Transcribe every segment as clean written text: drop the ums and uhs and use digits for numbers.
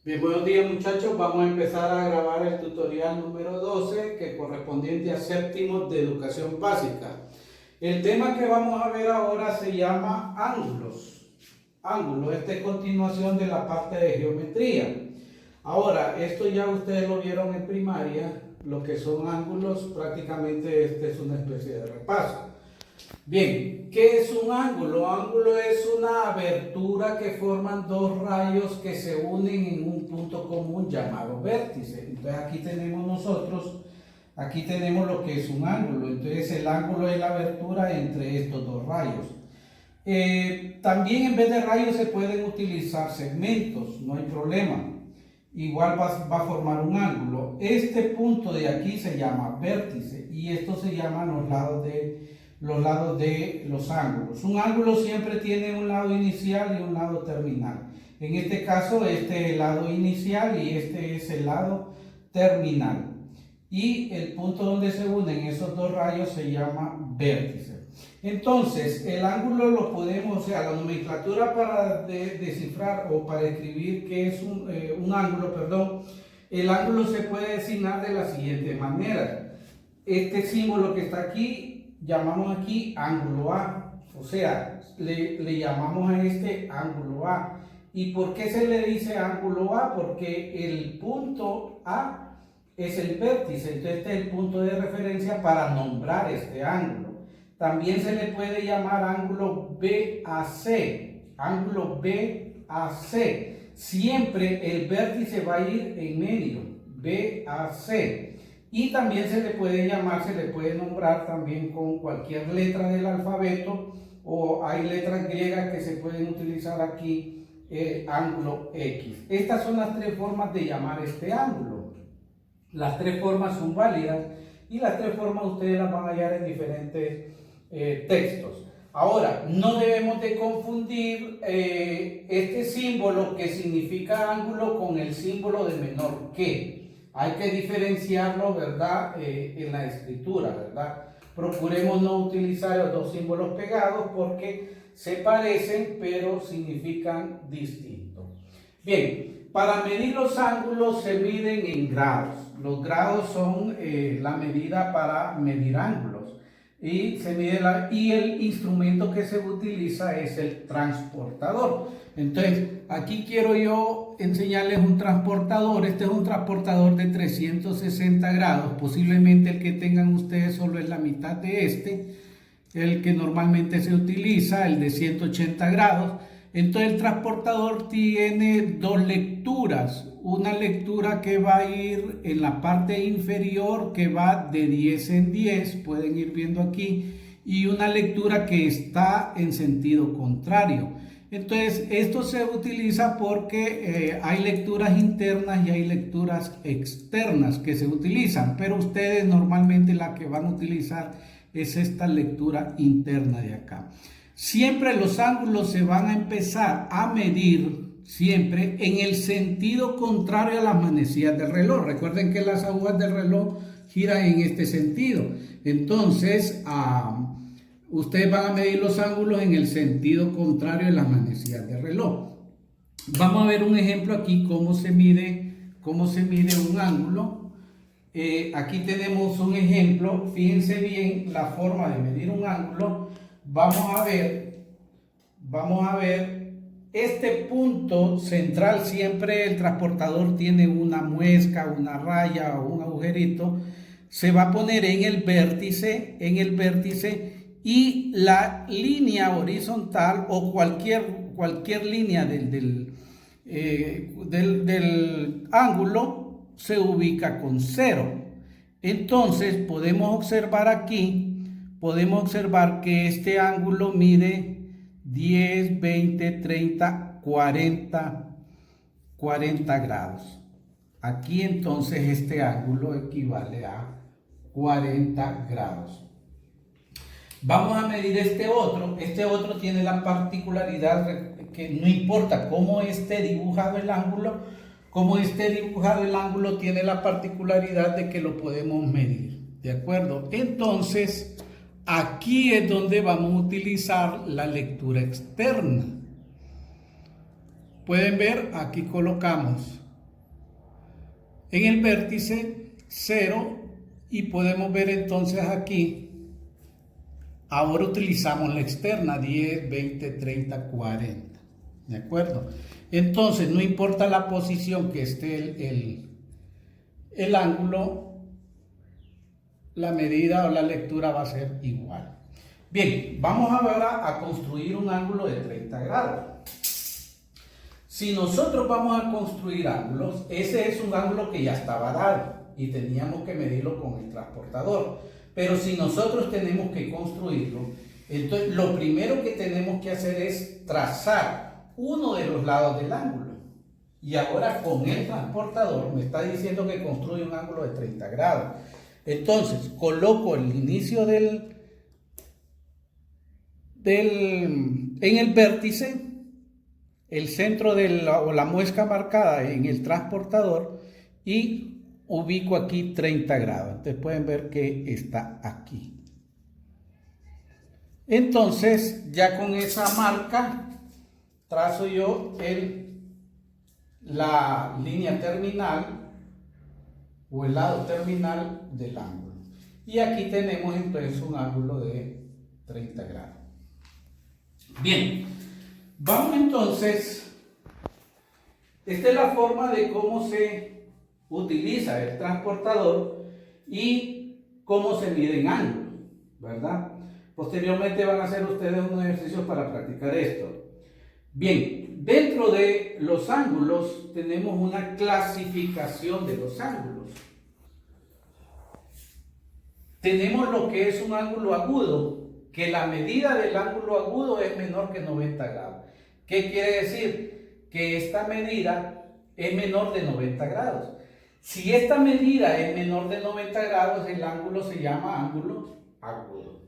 Bien, buenos días muchachos, vamos a empezar a grabar el tutorial número 12 que correspondiente a séptimo de educación básica. El tema que vamos a ver ahora se llama ángulos. Ángulos, esta es continuación de la parte de geometría. Ahora, esto ya ustedes lo vieron en primaria, lo que son ángulos, prácticamente este es una especie de repaso. Bien, ¿qué es un ángulo? Ángulo es una abertura que forman dos rayos que se unen en un punto común llamado vértice. Entonces aquí tenemos lo que es un ángulo. Entonces el ángulo es la abertura entre estos dos rayos. También en vez de rayos se pueden utilizar segmentos, no hay problema. Igual va a formar un ángulo. Este punto de aquí se llama vértice y estos se llaman los lados de los ángulos. Un ángulo siempre tiene un lado inicial y un lado terminal. En este caso, este es el lado inicial y este es el lado terminal. Y el punto donde se unen esos dos rayos se llama vértice. Entonces, el ángulo lo podemos, o sea, la nomenclatura para descifrar o para escribir qué es un ángulo, perdón, el ángulo se puede designar de la siguiente manera. Este símbolo que está aquí, llamamos aquí ángulo A, o sea, le llamamos a este ángulo A. ¿Y por qué se le dice ángulo A? Porque el punto A es el vértice, entonces este es el punto de referencia para nombrar este ángulo. También se le puede llamar ángulo BAC, ángulo BAC. Siempre el vértice va a ir en medio, BAC. Y también se le puede llamar, se le puede nombrar también con cualquier letra del alfabeto, o hay letras griegas que se pueden utilizar aquí, ángulo X. Estas son las tres formas de llamar este ángulo. Las tres formas son válidas y las tres formas ustedes las van a hallar en diferentes textos. Ahora, no debemos de confundir este símbolo que significa ángulo con el símbolo de menor que. Hay que diferenciarlo, ¿verdad? En la escritura, ¿verdad? Procuremos no utilizar los dos símbolos pegados porque se parecen pero significan distinto. Bien, para medir los ángulos se miden en grados. Los grados son la medida para medir ángulos. Y el instrumento que se utiliza es el transportador. Entonces, aquí quiero yo enseñarles un transportador. Este es un transportador de 360 grados. Posiblemente el que tengan ustedes solo es la mitad de este. El que normalmente se utiliza, el de 180 grados. Entonces el transportador tiene dos lecturas. Una lectura que va a ir en la parte inferior, que va de 10 en 10, pueden ir viendo aquí, y una lectura que está en sentido contrario. Entonces esto se utiliza porque hay lecturas internas y hay lecturas externas que se utilizan, pero ustedes normalmente la que van a utilizar es esta lectura interna de acá. Siempre los ángulos se van a empezar a medir siempre en el sentido contrario a las manecillas del reloj. Recuerden que las agujas del reloj giran en este sentido. Entonces, ustedes van a medir los ángulos en el sentido contrario a las manecillas del reloj. Vamos a ver un ejemplo aquí, cómo se mide un ángulo. Aquí tenemos un ejemplo. Fíjense bien la forma de medir un ángulo. Vamos a ver este punto central. Siempre el transportador tiene una muesca, una raya o un agujerito. Se va a poner en el vértice y la línea horizontal o cualquier línea del ángulo se ubica con 0. Entonces podemos observar que este ángulo mide 10, 20, 30, 40 grados. Aquí entonces este ángulo equivale a 40 grados. Vamos a medir este otro. Este otro tiene la particularidad que no importa cómo esté dibujado el ángulo, tiene la particularidad de que lo podemos medir. ¿De acuerdo? Entonces, aquí es donde vamos a utilizar la lectura externa. Pueden ver, aquí colocamos En el vértice 0 y podemos ver entonces aquí, ahora utilizamos la externa 10, 20, 30, 40. ¿De acuerdo? Entonces no importa la posición que esté el ángulo, la medida o la lectura va a ser igual. Bien, vamos ahora a construir un ángulo de 30 grados. Si nosotros vamos a construir ángulos, ese es un ángulo que ya estaba dado y teníamos que medirlo con el transportador. Pero si nosotros tenemos que construirlo, entonces lo primero que tenemos que hacer es trazar uno de los lados del ángulo. Y ahora con el transportador me está diciendo que construye un ángulo de 30 grados. Entonces coloco el inicio en el vértice, el centro o la muesca marcada en el transportador y ubico aquí 30 grados. Entonces pueden ver que está aquí. Entonces ya con esa marca trazo yo la línea terminal o el lado terminal del ángulo. Y aquí tenemos entonces un ángulo de 30 grados. Bien, vamos entonces, esta es la forma de cómo se utiliza el transportador y cómo se miden ángulos, ¿verdad? Posteriormente van a hacer ustedes unos ejercicios para practicar esto. Bien, dentro de los ángulos tenemos una clasificación de los ángulos. Tenemos lo que es un ángulo agudo, que la medida del ángulo agudo es menor que 90 grados. ¿Qué quiere decir? Que esta medida es menor de 90 grados. Si esta medida es menor de 90 grados, el ángulo se llama ángulo agudo.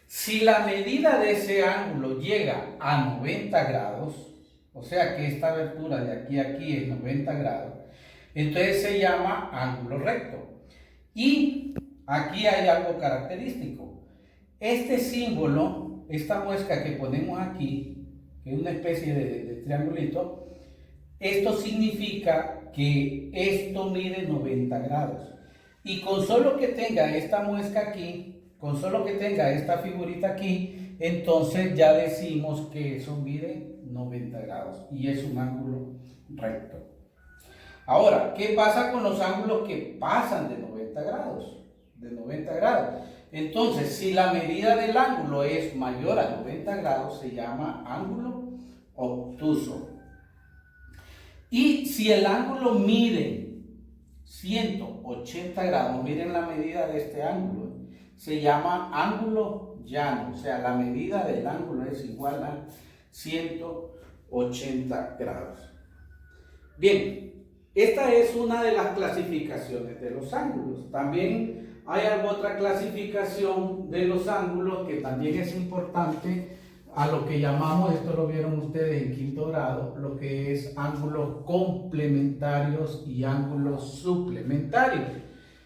Si la medida de ese ángulo llega a 90 grados, o sea que esta abertura de aquí a aquí es 90 grados, entonces se llama ángulo recto. Y aquí hay algo característico. Este símbolo, esta muesca que ponemos aquí, que es una especie de triangulito, esto significa que esto mide 90 grados. Y con solo que tenga esta muesca aquí, con solo que tenga esta figurita aquí, entonces ya decimos que eso mide 90 grados y es un ángulo recto. Ahora, ¿qué pasa con los ángulos que pasan de 90 grados? De 90 grados. Entonces, si la medida del ángulo es mayor a 90 grados, se llama ángulo obtuso. Y si el ángulo mide 180 grados, miren la medida de este ángulo, se llama ángulo llano, o sea, la medida del ángulo es igual a 180 grados. Bien, esta es una de las clasificaciones de los ángulos. También hay otra clasificación de los ángulos que también es importante, a lo que llamamos, esto lo vieron ustedes en quinto grado, lo que es ángulos complementarios y ángulos suplementarios.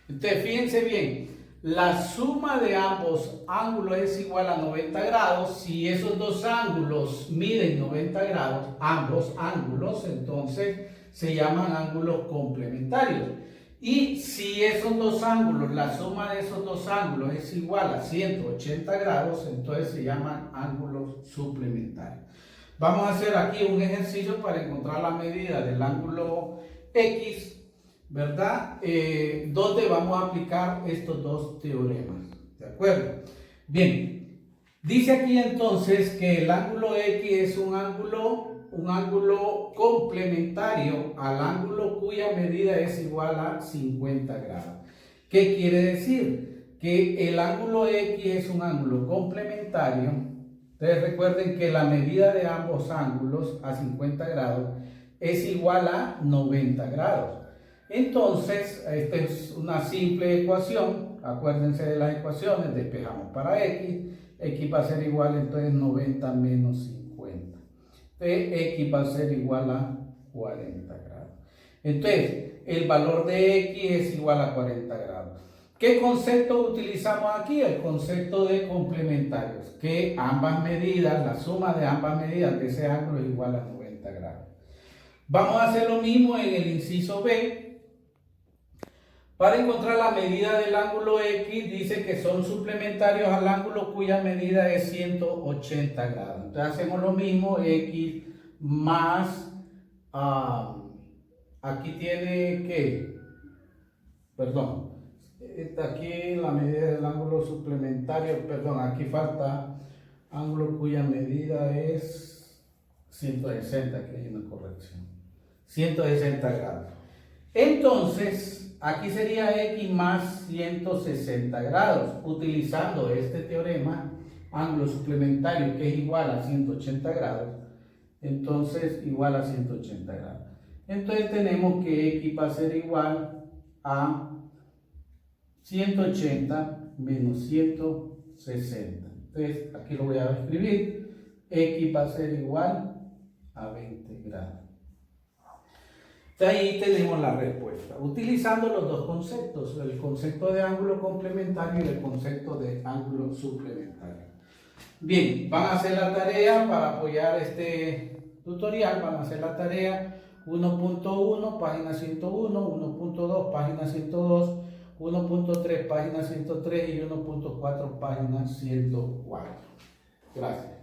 Entonces, fíjense bien, la suma de ambos ángulos es igual a 90 grados. Si esos dos ángulos miden 90 grados, ambos ángulos, entonces se llaman ángulos complementarios. Y si esos dos ángulos, la suma de esos dos ángulos es igual a 180 grados, entonces se llaman ángulos suplementarios. Vamos a hacer aquí un ejercicio para encontrar la medida del ángulo X, ¿verdad? Donde vamos a aplicar estos dos teoremas, ¿de acuerdo? Bien, dice aquí entonces que el ángulo X es un ángulo complementario al ángulo cuya medida es igual a 50 grados. ¿Qué quiere decir? Que el ángulo X es un ángulo complementario. Ustedes recuerden que la medida de ambos ángulos a 50 grados es igual a 90 grados. Entonces, esta es una simple ecuación. Acuérdense de las ecuaciones, despejamos para X. X va a ser igual, entonces 90 menos 50. X va a ser igual a 40 grados. Entonces, el valor de X es igual a 40 grados. ¿Qué concepto utilizamos aquí? El concepto de complementarios, que ambas medidas, la suma de ambas medidas de ese ángulo es igual a 90 grados. Vamos a hacer lo mismo en el inciso B. Para encontrar la medida del ángulo X, dice que son suplementarios al ángulo cuya medida es 180 grados. Entonces hacemos lo mismo, X más, aquí tiene que, perdón, aquí la medida del ángulo suplementario, perdón, aquí falta ángulo cuya medida es 160, aquí hay una corrección, 160 grados. Entonces, aquí sería X más 160 grados, utilizando este teorema, ángulo suplementario que es igual a 180 grados, entonces igual a 180 grados. Entonces tenemos que X va a ser igual a 180 menos 160. Entonces, aquí lo voy a escribir, X va a ser igual a 20 grados. Ahí tenemos la respuesta, utilizando los dos conceptos, el concepto de ángulo complementario y el concepto de ángulo suplementario. Bien, van a hacer la tarea para apoyar este tutorial, van a hacer la tarea 1.1, página 101, 1.2, página 102, 1.3, página 103 y 1.4, página 104. Gracias.